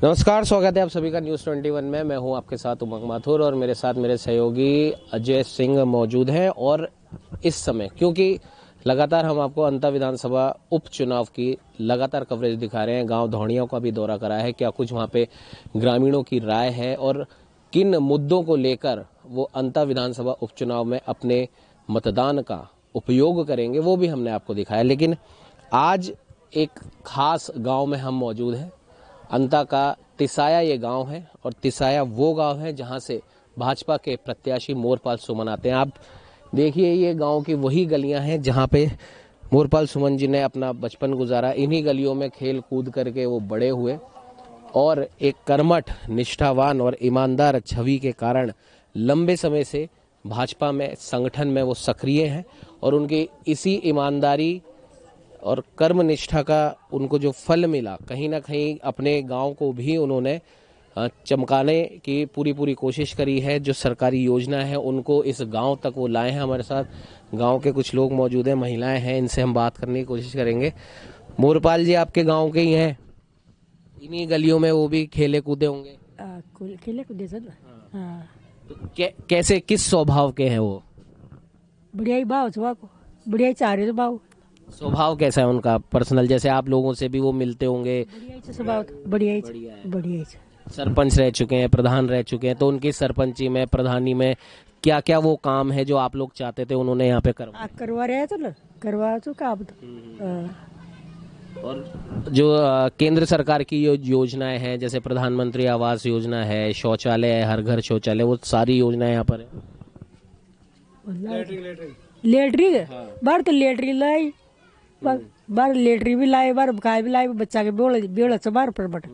नमस्कार, स्वागत है आप सभी का न्यूज़ 21 में। मैं हूं आपके साथ उमंग माथुर और मेरे साथ मेरे सहयोगी अजय सिंह मौजूद हैं। और इस समय क्योंकि लगातार हम आपको अंता विधानसभा उपचुनाव की लगातार कवरेज दिखा रहे हैं, गांव धौड़ियों का भी दौरा करा है, क्या कुछ वहां पे ग्रामीणों की राय है और किन मुद्दों को लेकर वो अंता विधानसभा उपचुनाव में अपने मतदान का उपयोग करेंगे वो भी हमने आपको दिखाया। लेकिन आज एक खास गाँव में हम मौजूद हैं। अंता का तिसाया ये गांव है और तिसाया वो गांव है जहां से भाजपा के प्रत्याशी मोरपाल सुमन आते हैं। आप देखिए, ये गांव की वही गलियां हैं जहां पे मोरपाल सुमन जी ने अपना बचपन गुजारा। इन्हीं गलियों में खेल कूद करके वो बड़े हुए और एक कर्मठ, निष्ठावान और ईमानदार छवि के कारण लंबे समय से भाजपा में, संगठन में वो सक्रिय हैं और उनकी इसी ईमानदारी और कर्म निष्ठा का उनको जो फल मिला, कहीं ना कहीं अपने गांव को भी उन्होंने चमकाने की पूरी कोशिश करी है। जो सरकारी योजना है उनको इस गांव तक वो लाए हैं। हमारे साथ गांव के कुछ लोग मौजूद हैं, महिलाएं हैं, इनसे हम बात करने की कोशिश करेंगे। मोरपाल जी आपके गांव के ही हैं, इन्हीं गलियों में वो भी खेले कूदे होंगे? खेले कूदे सर। हाँ। तो कैसे, किस स्वभाव के हैं वो? बढ़िया ही भाव स्वभाव को, बढ़िया ही चाह रहे भाव। स्वभाव कैसा है उनका पर्सनल? जैसे आप लोगों से भी वो मिलते होंगे? बढ़िया ही स्वभाव, बढ़िया ही। सरपंच रह चुके हैं, प्रधान रह चुके हैं, तो उनकी सरपंची में, प्रधानी में क्या क्या वो काम है जो आप लोग चाहते थे उन्होंने यहाँ पे करवा रहे तो ना, करवा तो काम तो। और जो केंद्र सरकार की योजनाएं हैं, जैसे प्रधानमंत्री आवास योजना है, शौचालय है, हर घर शौचालय, वो सारी योजनाएं यहाँ पर है। लेटरी बार तो लेटरी लाई, बार लेटरी भी लाए, बार काय भी लाए, बच्चा के बेड़ से बार पर बट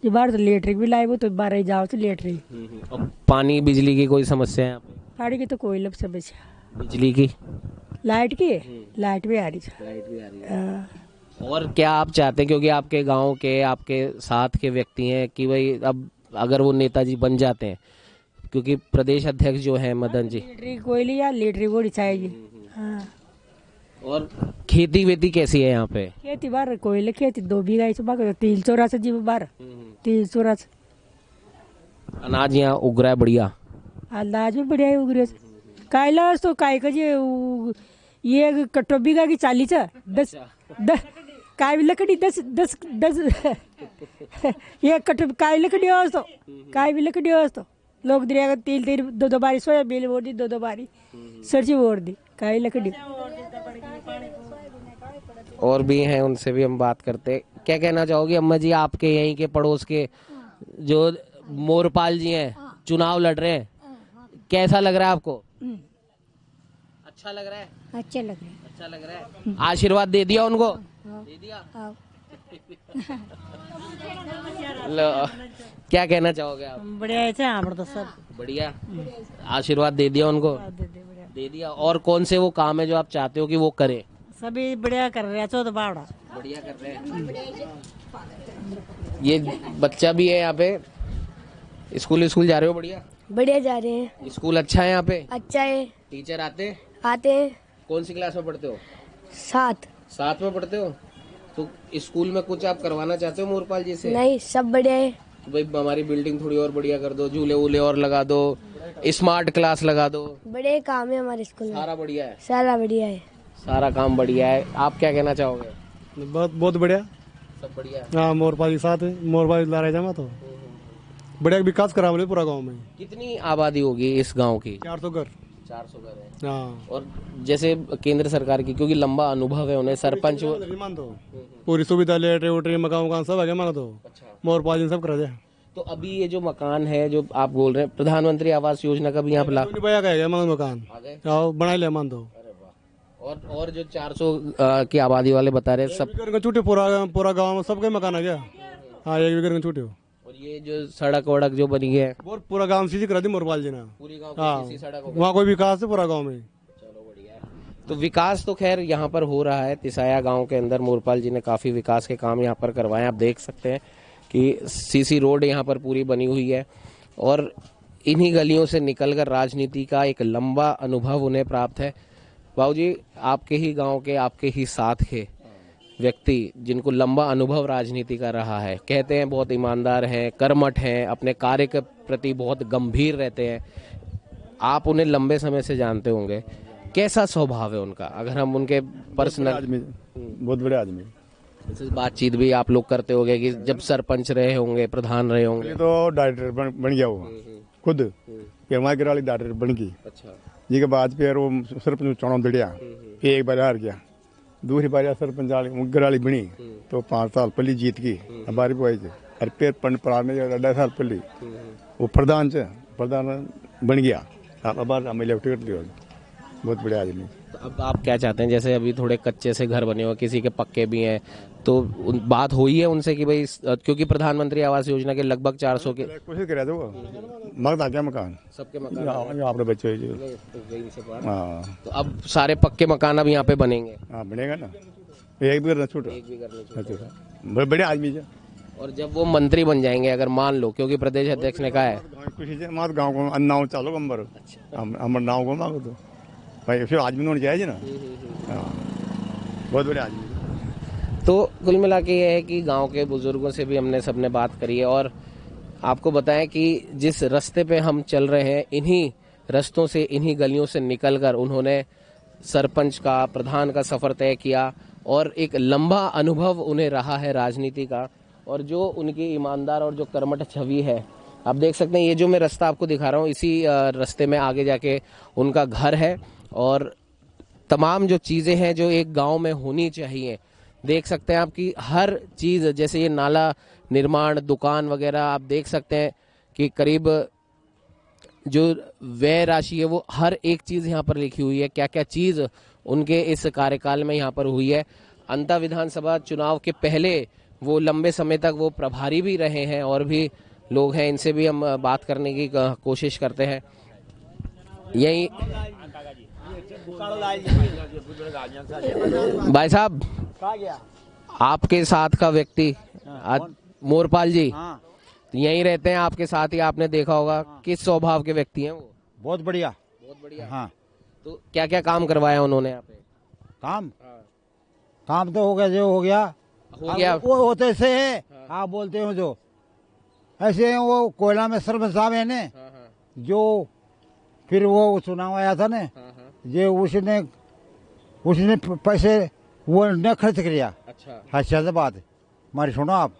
ये बार तो लेटरी भी लाए, वो तो बार ही जाओ तो लेटरी। और पानी बिजली की कोई समस्या है यहाँ पे? पानी की तो कोई लब समस्या। बिजली की? लाइट की लाइट भी आ रही है। लाइट भी आ रही है। और क्या आप चाहते हैं, क्योंकि आपके गांव के, आपके साथ के व्यक्ति हैं, कि भाई अब अगर वो नेताजी बन जाते हैं, क्योंकि प्रदेश अध्यक्ष जो है मदन जी, लेटरी कोयली या लेटरी वो चाहिए। हाँ। और खेती वेती कैसी है यहाँ पे? खेती बार कोयले खेती 2 बीघा इस बार 384 जी बार 384। अनाज यहाँ उग रहा है बढ़िया? अनाज भी बढ़िया उग रहा है। कायला तो काय का ये कट्टो बीघा की 40 है, 10 काय भी लकड़ी 10 ये कट्टो काय लकड़ी हो तो काय भी लकड़ी हो तो लोग दिया 3 बारी सोया बेल वोट दी, 2 बारी सरजी वोट दी, काय लकड़ी। और भी हैं, उनसे भी हम बात करते। क्या कहना चाहोगे अम्मा जी, आपके यहीं के पड़ोस के जो मोरपाल जी हैं, चुनाव लड़ रहे हैं, कैसा लग रहा है आपको? अच्छा लग रहा है? अच्छा लग रहा है। अच्छा लग रहा है। आशीर्वाद दे दिया उनको? दे दिया। लो, क्या कहना चाहोगे आप? बढ़िया है यहाँ तो सब बढ़िया। आशीर्वाद दे दिया उनको? दे दिया। और कौन से वो काम है जो आप चाहते हो कि वो करे? सभी बढ़िया कर रहे हैं, तो बावड़ा बढ़िया कर रहे हैं। ये बच्चा भी है यहाँ पे, स्कूल जा रहे हो? बढ़िया बढ़िया जा रहे हैं। स्कूल अच्छा है यहाँ पे? अच्छा है। टीचर आते हैं? कौन सी क्लास में पढ़ते हो? 7 में पढ़ते हो? तो स्कूल में कुछ आप करवाना चाहते हो मोरपाल जी से? नहीं, सब बढ़िया है। तो भाई हमारी बिल्डिंग थोड़ी और बढ़िया कर दो, झूले वूले और लगा दो, स्मार्ट क्लास लगा दो। बड़े काम है हमारे स्कूल में। सारा बढ़िया है? सारा बढ़िया है। सारा काम बढ़िया है। आप क्या कहना चाहोगे? बहुत बढ़िया, सब बढ़िया। हाँ, मोरपाल के साथ है, मोरपाल ला रहे जमा तो बढ़िया विकास करा बोले पूरा गांव में। कितनी आबादी होगी इस गांव की? 400 घर। 400 घर है। हाँ। और जैसे केंद्र सरकार की, क्योंकि लंबा अनुभव है उन्हें, सरपंच मान दो पूरी सुविधा, लेटरी मकान सब है, मान दो। अच्छा। मोरपाल सब करा दे। तो अभी ये जो मकान है जो आप बोल रहे हैं, प्रधानमंत्री आवास योजना का भी यहाँ पे मकान बना लिया, मान दो। और जो 400 की आबादी वाले बता रहे सब छूटे, पूरा गाँव में सबके मकान आ गया। हाँ, 1 बीघे छूटे। और ये जो सड़क वड़क जो बनी है, पूरा गाँव सीधी करा दी मोरपाल जी ने। पूरी गाँव हाँ, सड़क, वहाँ कोई विकास है पूरा गाँव में। चलो बढ़िया है। तो विकास तो खैर यहाँ पर हो रहा है। तिसाया गांव के अंदर मोरपाल जी ने काफी विकास के काम यहाँ पर करवाए। आप देख सकते हैं कि सीसी रोड यहाँ पर पूरी बनी हुई है और इन्हीं गलियों से निकलकर राजनीति का एक लंबा अनुभव उन्हें प्राप्त है। बाबूजी, आपके ही गांव के, आपके ही साथ के व्यक्ति जिनको लंबा अनुभव राजनीति का रहा है, कहते हैं बहुत ईमानदार हैं, कर्मठ हैं, अपने कार्य के प्रति बहुत गंभीर रहते हैं, आप उन्हें लंबे समय से जानते होंगे, कैसा स्वभाव है उनका? अगर हम उनके पर्सनल आदमी, बहुत बड़े आदमी। बातचीत भी आप लोग करते होंगे कि जब सरपंच रहे होंगे, प्रधान रहे होंगे? पहले तो डायरेक्टर बन गया वो खुद, फिर हमारे घर वाली डायरेक्टर बन गई। अच्छा। जी के बाद फिर वो सरपंच चुनाव दड़िया, फिर एक बार हार गया, दूसरी बार सरपंच वाली घर वाली बनी तो 5 साल पहले जीत गई, हमारी बुआई से। और फिर पुराने 2.5 साल पहले वो प्रधान बन गया, अब हमें इलेक्ट कर दिया। बहुत बड़े आदमी। तो अब आप क्या चाहते हैं? जैसे अभी थोड़े कच्चे से घर बने हो, किसी के पक्के भी हैं, तो बात हुई है उनसे कि भाई, क्योंकि प्रधानमंत्री आवास योजना के लगभग 400 के कोशिश करा दो मगद आ गया मकान, सबके मकान आपने बच्चे। हाँ, तो अब सारे पक्के मकान अब यहाँ पे बनेंगे? हाँ बनेगा ना, एक भी करना छूटा, एक भी करने बड़े बड़े आदमी से। और जब वो मंत्री बन जाएंगे, अगर मान लो, क्योंकि प्रदेश अध्यक्ष ने कहा है खुशी से हमारे गाँव को नाव चालो गंबर, हमारे नाव को मांगो तो भाई फिर आदमी होने चाहिए ना। हाँ, बहुत बड़े आदमी। तो कुल मिला के ये है कि गांव के बुजुर्गों से भी हमने सबने बात करी है, और आपको बताएं कि जिस रास्ते पे हम चल रहे हैं, इन्हीं रास्तों से, इन्हीं गलियों से निकलकर उन्होंने सरपंच का, प्रधान का सफर तय किया, और एक लंबा अनुभव उन्हें रहा है राजनीति का, और जो उनकी ईमानदार और जो कर्मठ छवि है, आप देख सकते हैं। ये जो मैं रास्ता आपको दिखा रहा हूँ, इसी रास्ते में आगे जाके उनका घर है, और तमाम जो चीज़ें हैं जो एक गांव में होनी चाहिए, देख सकते हैं आप कि हर चीज़, जैसे ये नाला निर्माण, दुकान वगैरह, आप देख सकते हैं कि करीब जो व्यय राशि है वो हर एक चीज़ यहाँ पर लिखी हुई है, क्या क्या चीज़ उनके इस कार्यकाल में यहाँ पर हुई है। अंता विधानसभा चुनाव के पहले वो लंबे समय तक वो प्रभारी भी रहे हैं, और भी लोग हैं, इनसे भी हम बात करने की कोशिश करते हैं। यही भाई साहब, आपके साथ का व्यक्ति मोरपाल जी यहीं रहते हैं आपके साथ ही, आपने देखा होगा किस स्वभाव के व्यक्ति हैं वो? बहुत बढ़िया। बहुत बढ़िया। हाँ। तो क्या क्या काम करवाया उन्होंने यहाँ पे? काम तो हो गया, जो हो गया वो होते से है। आप बोलते हो जो ऐसे वो कोयला में सरपंच साहब है ने, जो फिर वो चुनाव आया था ने, ये उसने पैसे वो न खर्च किया। अच्छा से बात हमारी सुनो आप,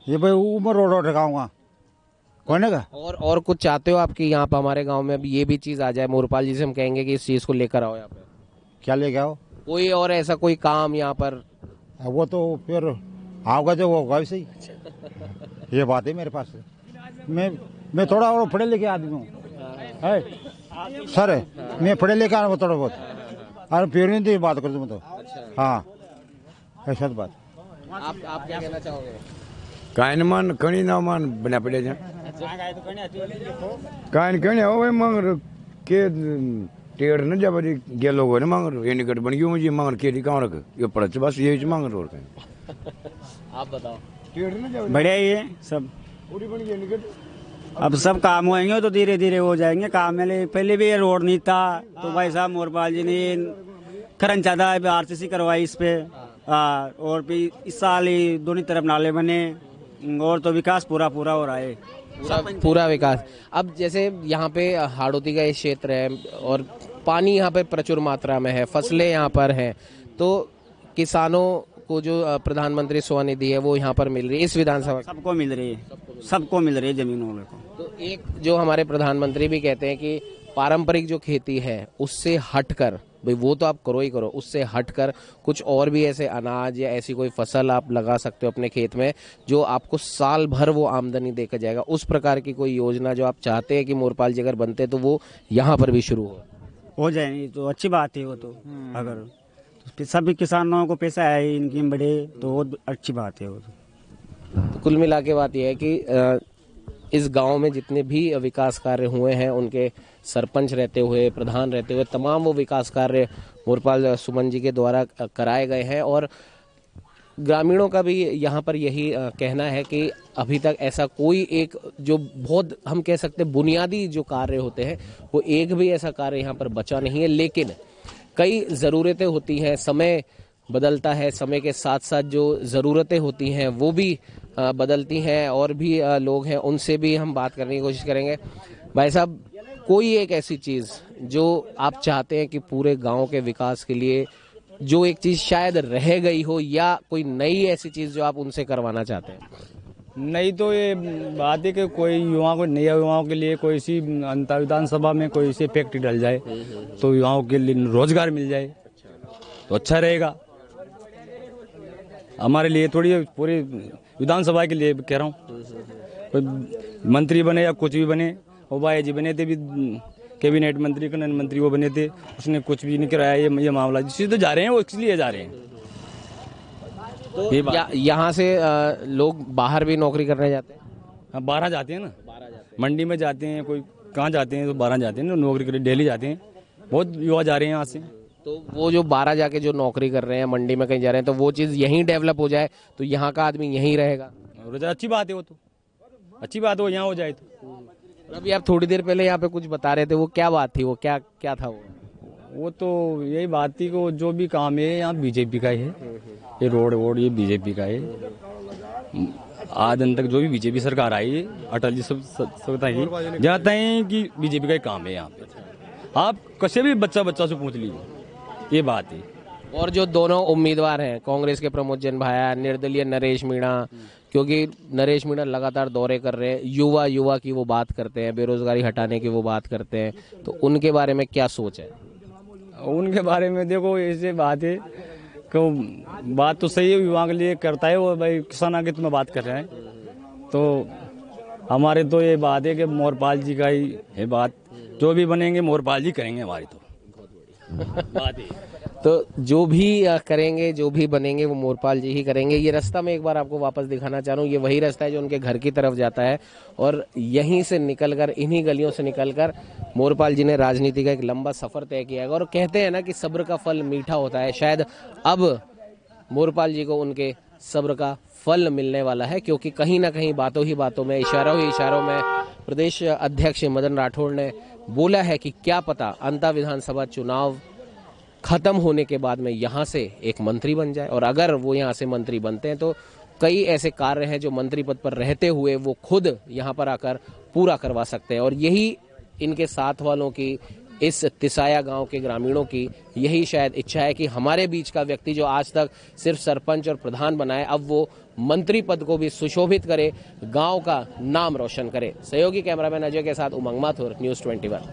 ये भाई उम्र रोड लगाऊंगा कौन का। और कुछ चाहते हो आप कि यहाँ पर हमारे गांव में अब ये भी चीज आ जाए? मोरपाल जी से हम कहेंगे कि इस चीज को लेकर आओ यहाँ पे। क्या लेके आओ? कोई और ऐसा कोई काम यहाँ पर? वो तो फिर आओगा जो होगा वैसे ही। ये बात है मेरे पास। मैं थोड़ा और पढ़े लिखे आदमी हूँ सर, मैं पढ़े लिखे आया थोड़ा बहुत, और फिर नहीं बात कर दूँ तो। हाँ, ऐसा बात। आप क्या कहना चाहोगे? कायन मन कणी ना मन बना पड़े जा कायन कणी हो मंगर के टेड़ न जब गे लोगों ने मंगर ये निकट बन गई मुझे मंगर के दिखाओ रख ये पड़च बस ये मंगर और कहीं। आप बताओ। बढ़िया ही है सब, अब सब काम होएंगे तो धीरे धीरे हो जाएंगे काम में। पहले भी ये रोड नहीं था तो भाई साहब मोरपाल जी ने खरंचा था, आरसीसी करवाई इस पे। और भी इस साल ही दोनों तरफ नाले बने, और तो विकास पूरा हो रहा है। पूरा विकास। अब जैसे यहाँ पे हाड़ौती का ये क्षेत्र है और पानी यहाँ पे प्रचुर मात्रा में है, फसलें यहाँ पर हैं, तो किसानों को जो प्रधानमंत्री स्वनिधि है वो यहाँ पर मिल रही है इस विधानसभा? सबको मिल रही है, सबको मिल रही है जमीन वालों को। तो एक जो हमारे प्रधानमंत्री भी कहते हैं कि पारंपरिक जो खेती है उससे हटकर, भाई वो तो आप करो ही करो, उससे हटकर कुछ और भी ऐसे अनाज या ऐसी कोई फसल आप लगा सकते हो अपने खेत में जो आपको साल भर वो आमदनी देकर जाएगा। उस प्रकार की कोई योजना जो आप चाहते हैं कि मोरपाल जी अगर बनते तो वो यहाँ पर भी शुरू हो जाए तो अच्छी बात है। वो तो अगर तो सभी किसानों को पैसा है इनकी बड़े तो वो अच्छी बात है। वो तो कुल मिला के बात यह है कि इस गांव में जितने भी विकास कार्य हुए हैं उनके सरपंच रहते हुए, प्रधान रहते हुए, तमाम वो विकास कार्य मोरपाल सुमन जी के द्वारा कराए गए हैं। और ग्रामीणों का भी यहाँ पर यही कहना है कि अभी तक ऐसा कोई एक जो बहुत हम कह सकते हैं बुनियादी जो कार्य होते हैं वो एक भी ऐसा कार्य यहाँ पर बचा नहीं है। लेकिन कई ज़रूरतें होती हैं, समय बदलता है, समय के साथ साथ जो ज़रूरतें होती हैं वो भी बदलती हैं, और भी लोग हैं उनसे भी हम बात करने की कोशिश करेंगे। भाई साहब, कोई एक ऐसी चीज़ जो आप चाहते हैं कि पूरे गांव के विकास के लिए जो एक चीज़ शायद रह गई हो, या कोई नई ऐसी चीज़ जो आप उनसे करवाना चाहते हैं? नहीं तो ये बात है कि कोई युवाओं को, नए युवाओं के लिए कोई सी अंतर विधानसभा में कोई सी फैक्ट्री डल जाए तो युवाओं के लिए रोजगार मिल जाए तो अच्छा रहेगा हमारे लिए। थोड़ी पूरी विधानसभा के लिए कह रहा हूँ, कोई मंत्री बने या कुछ भी बने, वो भाई जी बने थे भी कैबिनेट मंत्री, खनन मंत्री, वो बने थे, उसने कुछ भी नहीं कराया। ये मामला जिससे तो जा रहे हैं वो इसलिए जा रहे हैं। तो यहाँ से लोग बाहर भी नौकरी करने जाते हैं? हाँ, 12 जाते हैं ना, मंडी में जाते हैं, कोई कहाँ जाते हैं तो 12 जाते हैं ना नौकरी करने, डेली जाते हैं। बहुत युवा जा रहे हैं यहाँ से। तो वो जो 12 जाके जो नौकरी कर रहे हैं, मंडी में कहीं जा रहे हैं, तो वो चीज़ यहीं डेवलप हो जाए तो यहाँ का आदमी यहीं रहेगा। अच्छी बात है, वो तो अच्छी बात है, वो यहाँ हो जाए तो। अभी आप थोड़ी देर पहले यहाँ पे कुछ बता रहे थे, वो क्या बात थी? वो क्या क्या था? वो तो यही बात थी कि जो भी काम है यहाँ बीजेपी का है, ये रोड वोड ये बीजेपी का है। आज दिन तक जो भी बीजेपी सरकार आई है, अटल जी सब जाता है कि बीजेपी का ही काम है यहाँ पे। आप कैसे भी बच्चा से पूछ लीजिए, ये बात है। और जो दोनों उम्मीदवार हैं, कांग्रेस के प्रमोद जैन भाया, निर्दलीय नरेश मीणा, क्योंकि नरेश मीणा लगातार दौरे कर रहे हैं, युवा की वो बात करते हैं, बेरोजगारी हटाने की वो बात करते हैं, तो उनके बारे में क्या सोच है? उनके बारे में देखो ऐसे बात है कि बात तो सही है, युवा के लिए करता है वो। भाई किसान आगे तुम्हें बात कर रहे हैं, तो हमारे तो ये बात है कि मोरपाल जी का ही है बात, जो भी बनेंगे मोरपाल जी करेंगे हमारी तो बात है। तो जो भी करेंगे, जो भी बनेंगे वो मोरपाल जी ही करेंगे। ये रास्ता मैं एक बार आपको वापस दिखाना चाह रहा हूँ, ये वही रास्ता है जो उनके घर की तरफ जाता है, और यहीं से निकलकर, इन्हीं गलियों से निकलकर मोरपाल जी ने राजनीति का एक लंबा सफर तय किया है। और कहते हैं ना कि सब्र का फल मीठा होता है, शायद अब मोरपाल जी को उनके सब्र का फल मिलने वाला है, क्योंकि कहीं ना कहीं बातों ही बातों में, इशारों ही इशारों में प्रदेश अध्यक्ष मदन राठौड़ ने बोला है कि क्या पता अंता विधानसभा चुनाव खत्म होने के बाद में यहाँ से एक मंत्री बन जाए, और अगर वो यहाँ से मंत्री बनते हैं तो कई ऐसे कार्य हैं जो मंत्री पद पर रहते हुए वो खुद यहाँ पर आकर पूरा करवा सकते हैं। और यही इनके साथ वालों की, इस तिसाया गांव के ग्रामीणों की यही शायद इच्छा है कि हमारे बीच का व्यक्ति जो आज तक सिर्फ सरपंच और प्रधान बना है, अब वो मंत्री पद को भी सुशोभित करे, गांव का नाम रोशन करे। सहयोगी कैमरामैन अजय के साथ उमंग माथुर, न्यूज़ 21।